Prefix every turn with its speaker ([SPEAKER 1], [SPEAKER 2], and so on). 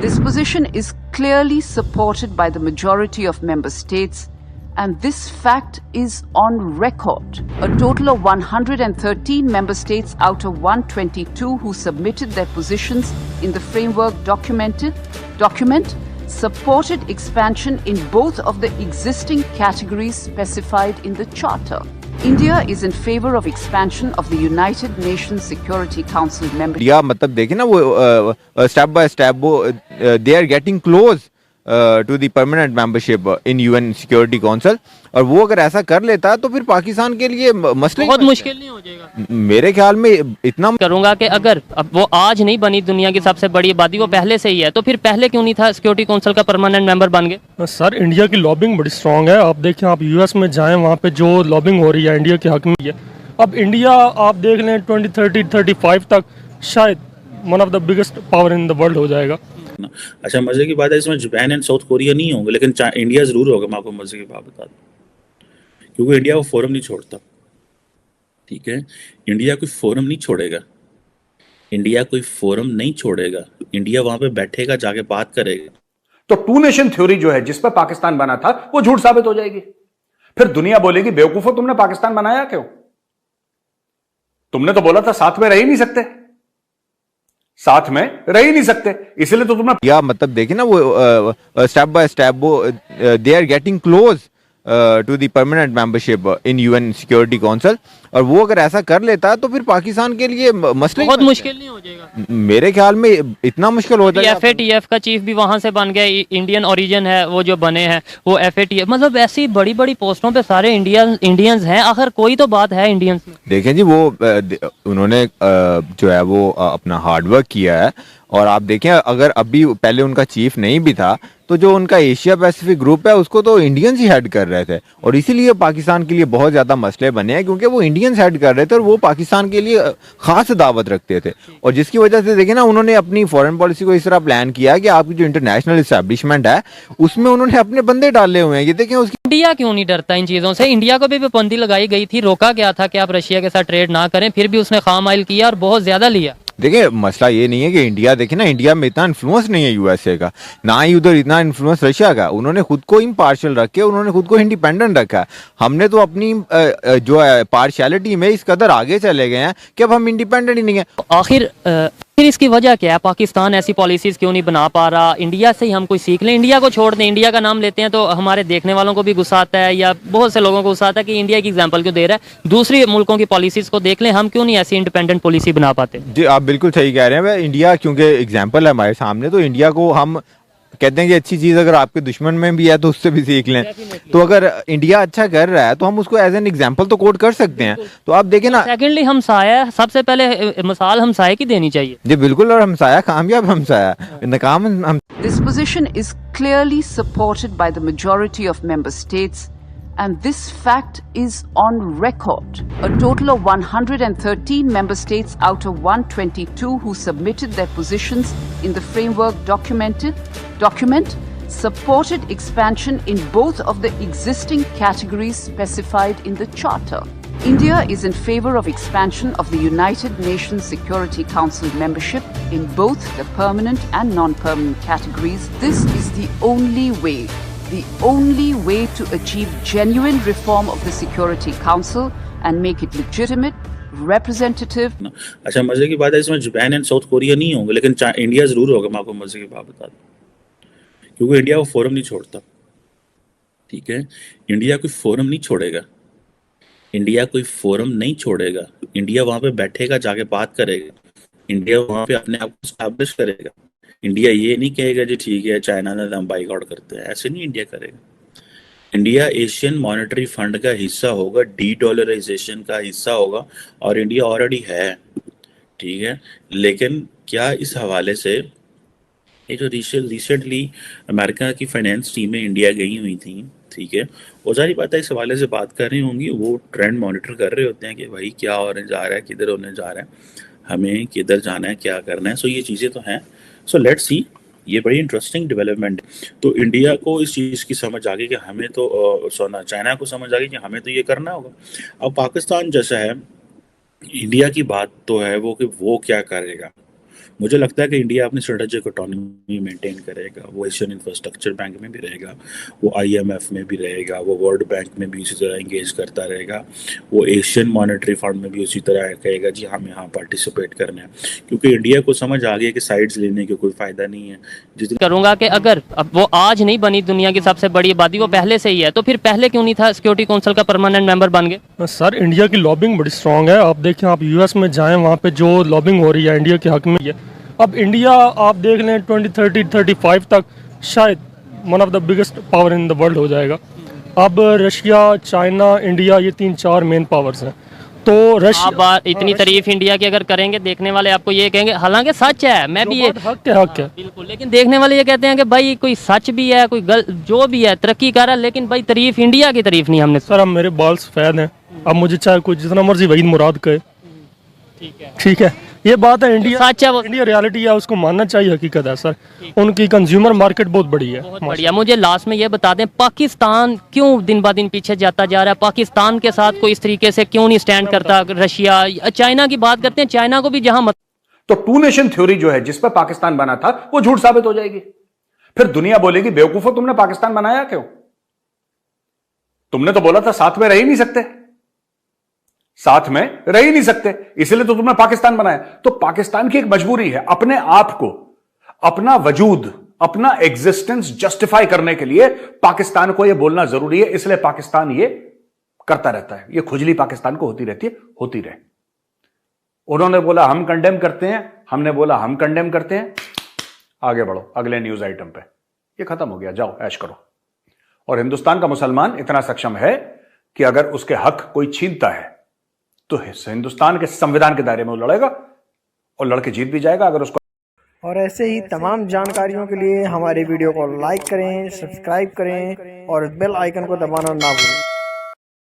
[SPEAKER 1] This position is clearly supported by the majority of member states, and this fact is on record. A total of 113 member states out of 122 who submitted their positions in the framework document supported expansion in both of the existing categories specified in the Charter. India is in favor of expansion of the United Nations Security Council membership.
[SPEAKER 2] या मतलब देखिए ना वो step by step वो they are getting close to the permanent membership in UN Security Council, और वो अगर ऐसा कर लेता है तो फिर पाकिस्तान के लिए मसले
[SPEAKER 3] बहुत मुश्किल नहीं हो जाएगा।
[SPEAKER 2] मेरे ख्याल में इतना
[SPEAKER 3] करूंगा कि अगर अब वो आज नहीं बनी दुनिया की सबसे बड़ी आबादी, वो पहले से ही है, तो फिर पहले क्यों नहीं था सिक्योरिटी काउंसिल का परमानेंट मेंबर बन गए?
[SPEAKER 4] सर इंडिया की लॉबिंग बड़ी स्ट्रांग है। आप देखें, आप यूएस में जाएं, वहाँ पे जो लॉबिंग हो रही है इंडिया के हक में है। अब इंडिया आप देख लें 2030-35 तक शायद one of the biggest power in the world हो जाएगा।
[SPEAKER 5] अच्छा, मजे की बात है इसमें जापान एंड साउथ कोरिया नहीं होंगे, लेकिन इंडिया जरूर होगा। मैं आपको मजे की बात बता दूं, क्योंकि इंडिया वो फोरम नहीं छोड़ता। ठीक है, इंडिया कोई फोरम नहीं छोड़ेगा, इंडिया कोई फोरम नहीं छोड़ेगा। इंडिया वहां पे बैठेगा, जाके बात करेगा।
[SPEAKER 6] तो टू नेशन थ्योरी जो है जिस पर पाकिस्तान बना था वो झूठ साबित हो जाएगी। फिर दुनिया बोलेगी बेवकूफो, तुमने पाकिस्तान बनाया क्यों? तुमने तो बोला था साथ में रह ही नहीं सकते, साथ में रह ही नहीं सकते, इसलिए तो तुमने
[SPEAKER 2] या मतलब देखिए ना वो स्टेप बाय स्टेप वो they are getting close to the permanent membership in UN Security Council, और वो अगर ऐसा कर लेता है तो फिर पाकिस्तान के लिए मसले
[SPEAKER 3] बहुत मुश्किल नहीं हो जाएगा।
[SPEAKER 2] मेरे ख्याल में इतना मुश्किल होता है।
[SPEAKER 3] FATF का चीफ भी वहां से बन गया, इंडियन ओरिजिन है वो जो बने हैं, वो FATF, मतलब ऐसी बड़ी बड़ी पोस्टों पे सारे इंडियंस हैं। आखिर कोई तो बात है इंडियंस में।
[SPEAKER 2] देखें जी, वो उन्होंने जो है वो अपना हार्डवर्क किया है, और आप देखें अगर अभी पहले उनका चीफ नहीं भी था तो जो उनका एशिया पैसिफिक ग्रुप है उसको तो इंडियंस ही हेड कर रहे थे, और इसीलिए पाकिस्तान के लिए बहुत ज़्यादा मसले बने हैं, क्योंकि वो इंडियंस हेड कर रहे थे और वो पाकिस्तान के लिए खास दावत रखते थे। और जिसकी वजह से देखें ना, उन्होंने अपनी फॉरेन पॉलिसी को इस तरह प्लान किया कि आपकी जो इंटरनेशनल इस्टेब्लिशमेंट है उसमें उन्होंने अपने बंदे डाले हुए हैं। ये देखें उसकी
[SPEAKER 3] इंडिया क्यों नहीं डरता इन चीज़ों से? इंडिया को भी पाबंदी लगाई गई थी, रोका गया था कि आप रशिया के साथ ट्रेड ना करें, फिर भी उसने खाम ऑयल किया और बहुत ज़्यादा लिया।
[SPEAKER 2] देखिए मसला ये नहीं है कि इंडिया, देखिए ना, इंडिया में इतना इन्फ्लुएंस नहीं है यूएसए का, ना ही उधर इतना इन्फ्लुएंस रशिया का। उन्होंने खुद को इम्पार्शियल रखे, उन्होंने खुद को इंडिपेंडेंट रखा है। हमने तो अपनी जो है पार्शियलिटी में इस कदर आगे चले गए हैं कि अब हम इंडिपेंडेंट ही नहीं है।
[SPEAKER 3] आखिर इसकी वजह क्या है? पाकिस्तान ऐसी पॉलिसीज क्यों नहीं बना पा रहा? इंडिया से ही हम कोई सीख लें। इंडिया को छोड़ दें, इंडिया का नाम लेते हैं तो हमारे देखने वालों को भी गुस्सा आता है, या बहुत से लोगों को गुस्सा आता है कि इंडिया की एग्जांपल क्यों दे रहा है। दूसरी मुल्कों की पॉलिसीज को देख लें, हम क्यों नहीं ऐसी इंडिपेंडेंट पॉलिसी बना पाते?
[SPEAKER 2] जी आप बिल्कुल सही कह रहे हैं। इंडिया क्योंकि एग्जाम्पल है हमारे सामने, तो इंडिया को हम कहते हैं कि अच्छी चीज अगर आपके दुश्मन में भी है तो उससे भी सीख लें। तो अगर इंडिया अच्छा कर रहा है तो हम उसको एज एन एग्जांपल तो कोट कर सकते हैं। तो आप देखें ना,
[SPEAKER 3] सेकेंडली हमसाया, सबसे पहले मिसाल हमसाये की देनी चाहिए।
[SPEAKER 2] जी बिल्कुल, और हमसाया कामयाब हमसाया, नाकाम हम।
[SPEAKER 1] This position is clearly supported by the majority of member states, and this fact is on record. A total of 113 member states out of 122 who submitted their positions in the framework document supported expansion in both of the existing categories specified in the Charter. India is in favor of expansion of the United Nations Security Council membership in both the permanent and non-permanent categories. This is the only way to achieve genuine reform of the Security Council and make it legitimate, representative.
[SPEAKER 5] अच्छा, मजे की बात है इसमें Japan and south Korea नहीं होंगे, लेकिन India जरूर होगा। मैं आपको मजे की बात बता दूं, क्योंकि इंडिया वो फोरम नहीं छोड़ता। ठीक है, इंडिया कोई फोरम नहीं छोड़ेगा, इंडिया कोई फोरम नहीं छोड़ेगा। इंडिया वहां पे बैठेगा, जाके बात करेगा, इंडिया वहां पे अपने आप को स्टैब्लिश करेगा। इंडिया ये नहीं कहेगा जी ठीक है चाइना ने हम बाइकआउट करते हैं, ऐसे नहीं इंडिया करेगा। इंडिया एशियन मॉनेटरी फंड का हिस्सा होगा, डी-डॉलराइजेशन का हिस्सा होगा, और इंडिया ऑलरेडी है। ठीक है, लेकिन क्या इस हवाले से ये जो रिसेंटली अमेरिका की फाइनेंस टीमें इंडिया गई हुई थी, ठीक है, वो सारी बात है इस हवाले से बात कर रही होंगी। वो ट्रेंड मॉनिटर कर रहे होते हैं कि भाई क्या होने जा रहा है, किधर होने जा रहा है, हमें किधर जाना है, क्या करना है। सो ये चीज़ें तो हैं। सो लेट्स सी, ये बड़ी इंटरेस्टिंग डेवलपमेंट। तो इंडिया को इस चीज़ की समझ आ गई कि हमें तो चाइना को समझ आ गई कि हमें तो ये करना होगा। अब पाकिस्तान जैसा है, इंडिया की बात तो है वो कि वो क्या करेगा, मुझे लगता है कि इंडिया अपनी स्ट्रेटेजिक ऑटोनॉमी मेंटेन करेगा, वो एशियन इंफ्रास्ट्रक्चर बैंक में भी रहेगा, वो IMF में भी रहेगा, वो वर्ल्ड बैंक में भी उसी तरह एंगेज करता रहेगा, वो एशियन मॉनेटरी फंड में भी उसी तरह कहेगा जी हम यहाँ पार्टिसिपेट करना है, क्योंकि इंडिया को समझ आ गया कि साइड्स लेने के कोई फायदा नहीं है। जिस
[SPEAKER 3] करूंगा कि अगर अब वो आज नहीं बनी दुनिया की सबसे बड़ी आबादी, वो पहले से ही है, तो फिर पहले क्यों नहीं था सिक्योरिटी काउंसिल का परमानेंट मेंबर बन गए?
[SPEAKER 4] सर इंडिया की लॉबिंग बड़ी स्ट्रांग है। आप देखें, आप US में जाएं, वहाँ पे जो लॉबिंग हो रही है इंडिया के हक में है। अब इंडिया आप देख लें 2030-35 तक शायद one of the biggest power in the world हो जाएगा। अब रशिया, चाइना, इंडिया, ये 3-4 मेन पावर्स हैं। तो
[SPEAKER 3] आप इतनी तारीफ इंडिया की अगर करेंगे, देखने वाले आपको ये कहेंगे, हालांकि सच है, मैं भी ये
[SPEAKER 4] हक है
[SPEAKER 3] बिल्कुल, लेकिन देखने वाले ये कहते हैं कि भाई कोई सच भी है, कोई जो भी है तरक्की कर रहा है, लेकिन भाई तारीफ इंडिया की तारीफ नहीं हमने।
[SPEAKER 4] सर अब मेरे बाल सफेद हैं, अब मुझे चाहे कोई जितना मर्जी वहीद मुराद कहे, ठीक है, ये बात है। इंडिया
[SPEAKER 3] सच है, वो
[SPEAKER 4] इंडिया रियलिटी है, उसको मानना चाहिए, हकीकत है सर। उनकी कंज्यूमर मार्केट बहुत बड़ी है।
[SPEAKER 3] बहुत बढ़िया। मुझे लास्ट में ये बता दें, पाकिस्तान क्यों दिन ब दिन पीछे जाता जा रहा है? पाकिस्तान के साथ कोई इस तरीके से क्यों नहीं स्टैंड करता? रशिया, चाइना की बात करते हैं, चाइना को भी जहां
[SPEAKER 6] तो टू नेशन थ्योरी जो है जिस पर पाकिस्तान बना था वो झूठ साबित हो जाएगी। फिर दुनिया बोलेगी बेवकूफो तुमने पाकिस्तान बनाया क्यों? तुमने तो बोला था साथ में रह ही नहीं सकते, साथ में रह ही नहीं सकते, इसलिए तो तुमने पाकिस्तान बनाया। तो पाकिस्तान की एक मजबूरी है, अपने आप को, अपना वजूद, अपना एग्जिस्टेंस जस्टिफाई करने के लिए पाकिस्तान को यह बोलना जरूरी है, इसलिए पाकिस्तान ये करता रहता है। ये खुजली पाकिस्तान को होती रहती है, होती रहे। उन्होंने बोला हम कंडेम करते हैं, हमने बोला हम कंडेम करते हैं, आगे बढ़ो अगले न्यूज आइटम पे। ये खत्म हो गया, जाओ ऐश करो। और हिंदुस्तान का मुसलमान इतना सक्षम है कि अगर उसके हक कोई छीनता है तो हिंदुस्तान के संविधान के दायरे में वो लड़ेगा और लड़के जीत भी जाएगा। अगर उसको
[SPEAKER 7] और ऐसे ही तमाम जानकारियों के लिए हमारे वीडियो को लाइक करें, सब्सक्राइब करें और बेल आइकन को दबाना ना भूलें।